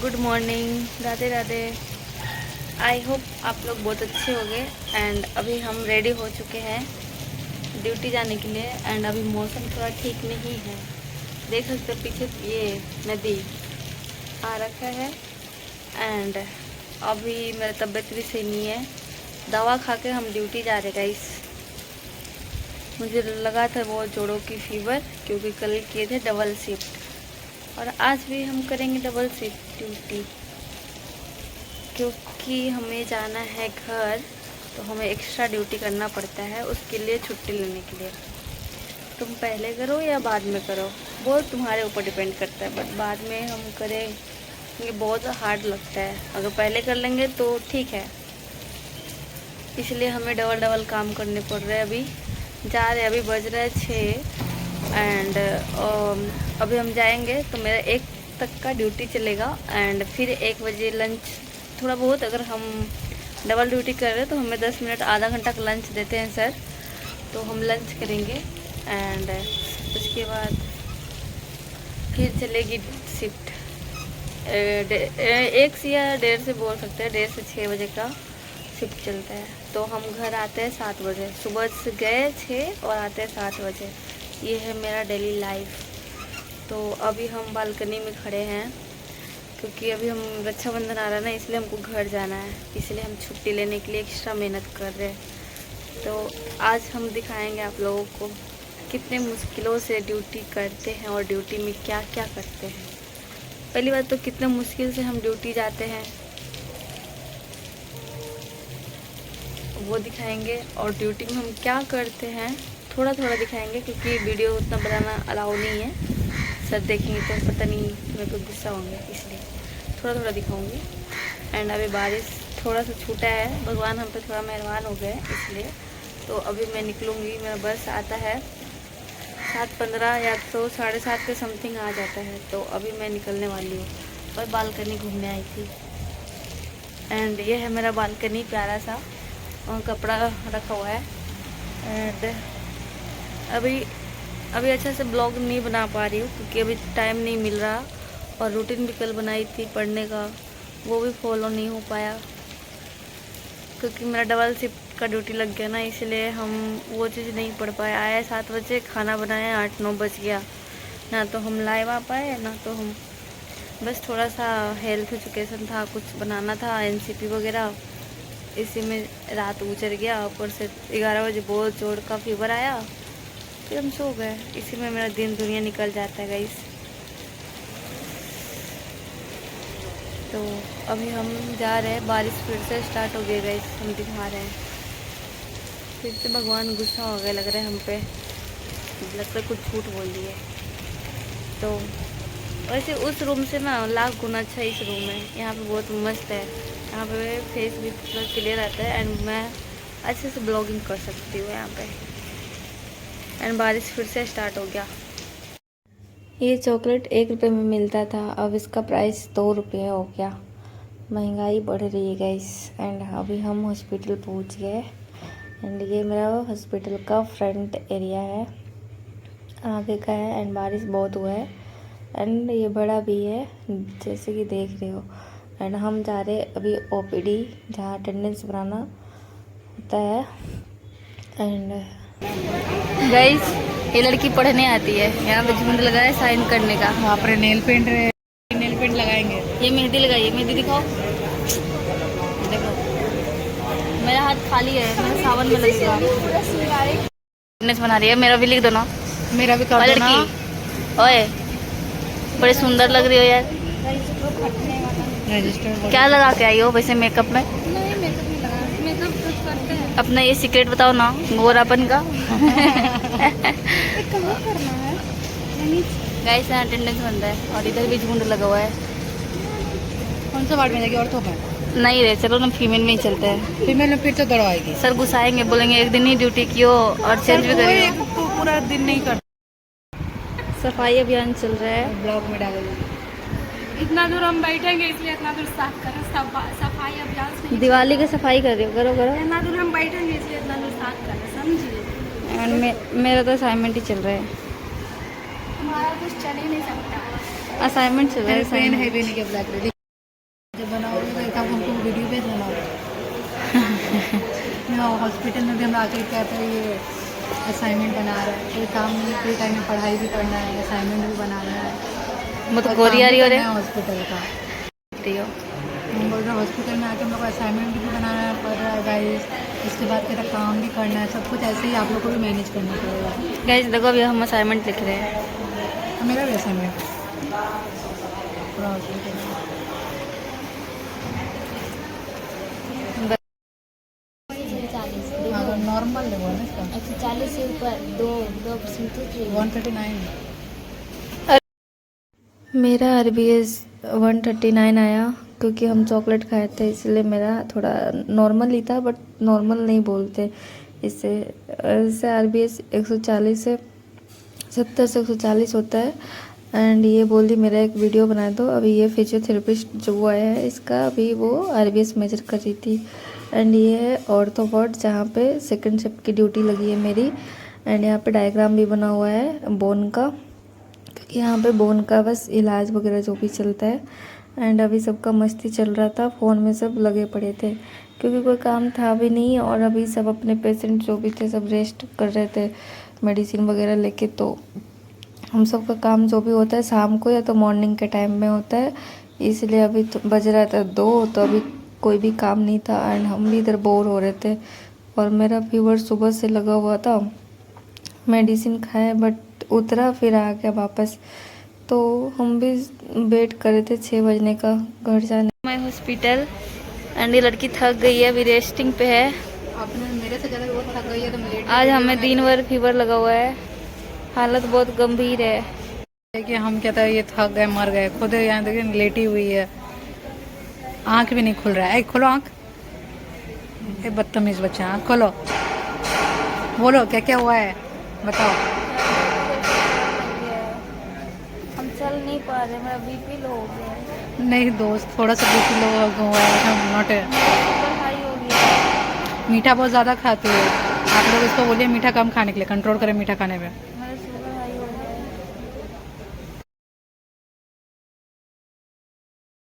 Good morning, Radhe Radhe. I hope आप लोग बहुत अच्छे होंगे। एंड अभी हम रेडी हो चुके हैं ड्यूटी जाने के लिए। एंड अभी मौसम थोड़ा ठीक नहीं है, देख सकते पीछे ये नदी आ रखा है। एंड अभी मेरा तबीयत भी सही नहीं है, दवा खा के हम ड्यूटी जा रहे गाइस। मुझे लगा था बहुत जोड़ों की फीवर, क्योंकि कल किए थे डबल शिफ्ट और आज भी हम करेंगे डबल शिफ्ट ड्यूटी, क्योंकि हमें जाना है घर, तो हमें एक्स्ट्रा ड्यूटी करना पड़ता है उसके लिए, छुट्टी लेने के लिए। तुम पहले करो या बाद में करो, वो तुम्हारे ऊपर डिपेंड करता है। बट बाद में हम करेंगे बहुत हार्ड लगता है, अगर पहले कर लेंगे तो ठीक है। इसलिए हमें डबल डबल काम करने पड़ रहे हैं। अभी जा रहे हैं, अभी बज रहा है 6 एंड अभी हम जाएंगे तो मेरा 1 तक का ड्यूटी चलेगा। एंड फिर 1 बजे लंच, थोड़ा बहुत अगर हम डबल ड्यूटी कर रहे हैं तो हमें 10 मिनट आधा घंटा का लंच देते हैं सर, तो हम लंच करेंगे। एंड उसके बाद फिर चलेगी शिफ्ट 1 से या 1:30 से बोल सकते हैं, 1:30 से 6 बजे का शिफ्ट चलता है। तो हम घर आते हैं 7 बजे, सुबह से गए 6 और आते हैं 7 बजे। ये है मेरा डेली लाइफ। तो अभी हम बालकनी में खड़े हैं, क्योंकि अभी हम रक्षाबंधन आ रहा है ना, इसलिए हमको घर जाना है, इसलिए हम छुट्टी लेने के लिए एक्स्ट्रा मेहनत कर रहे हैं। तो आज हम दिखाएंगे आप लोगों को कितने मुश्किलों से ड्यूटी करते हैं और ड्यूटी में क्या क्या करते हैं। पहली बात तो कितने मुश्किल से हम ड्यूटी जाते हैं वो दिखाएंगे, और ड्यूटी में हम क्या करते हैं थोड़ा थोड़ा दिखाएंगे, क्योंकि वीडियो उतना बनाना अलाउ नहीं है। सर देखेंगे तो पता नहीं मेरे को गुस्सा होंगे, इसलिए थोड़ा थोड़ा दिखाऊंगी। एंड अभी बारिश थोड़ा सा छूटा है, भगवान हम पे थोड़ा मेहरबान हो गए इसलिए। तो अभी मैं निकलूँगी, मेरा बस आता है 7:15 या तो 7:30 के समथिंग आ जाता है। तो अभी मैं निकलने वाली हूँ और बालकनी घूमने आई थी। एंड ये है मेरा बालकनी प्यारा सा, और कपड़ा रखा हुआ है। एंड अभी अच्छा से ब्लॉग नहीं बना पा रही हूँ, क्योंकि अभी टाइम नहीं मिल रहा, और रूटीन भी कल बनाई थी पढ़ने का, वो भी फॉलो नहीं हो पाया, क्योंकि मेरा डबल शिफ्ट का ड्यूटी लग गया ना, इसलिए हम वो चीज़ नहीं पढ़ पाए। आए 7 बजे, खाना बनाया 8-9 बज गया, ना तो हम लाइव आ पाए, ना तो हम बस थोड़ा सा हेल्थ एजुकेशन था, कुछ बनाना था NCP वगैरह, इसी में रात गुजर गया। ऊपर से 11 बजे बहुत जोर का फीवर आया, फिर हम सो गए। इसी में मेरा दिन दुनिया निकल जाता है गाइस। तो अभी हम जा रहे हैं, बारिश फिर से स्टार्ट हो गई गाइस, हम दिखा रहे हैं। फिर से भगवान गुस्सा हो गए लग रहा है हम पे, लगता है कुछ झूठ बोल दिए। तो वैसे उस रूम से ना लाख गुना अच्छा इस रूम है, यहाँ पे बहुत मस्त है, यहाँ पे फेस भी पूरा क्लियर आता है। एंड मैं अच्छे से ब्लॉगिंग कर सकती हूँ यहाँ पे। एंड बारिश फिर से स्टार्ट हो गया। ये चॉकलेट 1 रुपये में मिलता था, अब इसका प्राइस 2 रुपये हो गया। महंगाई बढ़ रही है गाइस। एंड अभी हम हॉस्पिटल पहुँच गए। एंड ये मेरा हॉस्पिटल का फ्रंट एरिया है, आगे का है। एंड बारिश बहुत हुआ है, एंड ये बड़ा भी है जैसे कि देख रहे हो। एंड हम जा रहे अभी OPD, जहाँ अटेंडेंस बनाना होता है। एंड गाइस ये लड़की पढ़ने आती है, यहाँ पे झुंड लगा है साइन करने का। वहाँ पर नेल पेंट लगाएंगे। ये मेहंदी लगाइए, मेहंदी दिखाओ। देखो मेरा हाथ खाली है, मेरा सावन में लगेगा। फिटनेस बना रही है, मेरा भी लिख दो ना, मेरा भी कर दो ना। लड़की ओए बड़े सुंदर लग रही हो यार। रजिस्टर क्या लगा के आई हो वैसे मेकअप में? अपना ये सीक्रेट बताओ ना गोरापन का। गाइस यहाँ अटेंडेंस बनता है, और इधर भी झुंड लगा हुआ है। कौन सा वार्ड में जाएगी? ऑर्थो में? नहीं रे, चलो ना फीमेल में ही चलते हैं। फीमेल में फिर तो दौड़ाएगी सर गुस्साएंगे, बोलेंगे 1 दिन ही ड्यूटी की हो और चेंज भी करिए। पूरा दिन नहीं कर। सफाई अभियान चल रहा है, ब्लॉग में डालेगी। इतना दूर हम बैठेंगे इसलिए इतना दूर साफ करें, सफाई अभियान से दिवाली की सफाई कर रही हो, करो करो। इतना दूर हम बैठेंगे इसलिए इतना दूर साफ करें, समझिए। एंड मेरा तो असाइनमेंट ही चल रहा है, हमारा कुछ चल ही नहीं सकता। असाइनमेंट चल रहा है। पेन है भी नहीं, ब्लैक जब बनाओगे तो एक आप हमको वीडियो भेज देना। हॉस्पिटल में भी हम आके कहते हैं ये असाइनमेंट बना रहा है, कोई काम नहीं, फ्री टाइम में पढ़ाई भी करना है, असाइनमेंट भी बनाना है, मतलब गोरी आ रही हो रे हॉस्पिटल का। रही हो। हम बोल रहे हॉस्पिटल में आके हम लोग को असाइनमेंट भी बनाना पड़ रहा है गाइस, इसके बाद कहता काम भी करना है, सब कुछ ऐसे ही आप लोग को भी मैनेज करना पड़ेगा। गाइस देखो अभी हम असाइनमेंट लिख रहे हैं। मेरा भी असाइनमेंट पूरा हॉस्पिटल में। हाँ, नॉर्मल लेवल है इसका। अच्छा 40 से ऊपर 2% तो 139। मेरा RBS 139 आया क्योंकि हम चॉकलेट खाए थे, इसलिए मेरा थोड़ा नॉर्मल ही था, बट नॉर्मल नहीं बोलते इससे। RBS 140 से 70 से 140 होता है। एंड ये बोली मेरा एक वीडियो बना दो। अभी ये फिजियोथेरेपिस्ट जो वो आया है इसका अभी वो RBS मेजर कर रही थी। एंड ये है ऑर्थो वार्ड जहाँ पे सेकंड शिफ्ट की ड्यूटी लगी है मेरी। एंड यहाँ पे डायग्राम भी बना हुआ है बोन का, क्योंकि यहाँ पे बोन का बस इलाज वगैरह जो भी चलता है। एंड अभी सबका मस्ती चल रहा था, फ़ोन में सब लगे पड़े थे क्योंकि कोई काम था भी नहीं। और अभी सब अपने पेशेंट जो भी थे सब रेस्ट कर रहे थे मेडिसिन वगैरह लेके। तो हम सब का काम जो भी होता है शाम को या तो मॉर्निंग के टाइम में होता है, इसलिए अभी तो बज रहा था 2, तो अभी कोई भी काम नहीं था। एंड हम भी इधर बोर हो रहे थे और मेरा फीवर सुबह से लगा हुआ था। मेडिसिन खाए बट उतरा फिर आ गया वापस। तो हम भी वेट कर रहे थे 6 बजने का घर जाने। मैं हॉस्पिटल एंड ये लड़की थक गई है, अभी रेस्टिंग पे है। आपने मेरे से ज़्यादा बहुत थक गई है तो लेट आज हमें दिन भर फीवर लगा हुआ है, हालत बहुत गंभीर है। कि हम कहता है ये थक गए मर गए, खुद यहाँ देखिए लेटी हुई है, आँख भी नहीं खुल रहा है। खोलो आँख, ये बदतमीज बच्चा, आँख खोलो, बोलो क्या क्या हुआ है बताओ। हम चल नहीं पा रहे, मेरा BP लो हो गया है। नहीं दोस्त, थोड़ा सा बीपी लो हुआ है, नॉट शुगर हाई हो गया है। मीठा बहुत ज़्यादा खाती है। आप लोग इसको बोलिए मीठा कम खाने के लिए, कंट्रोल करें मीठा खाने पे।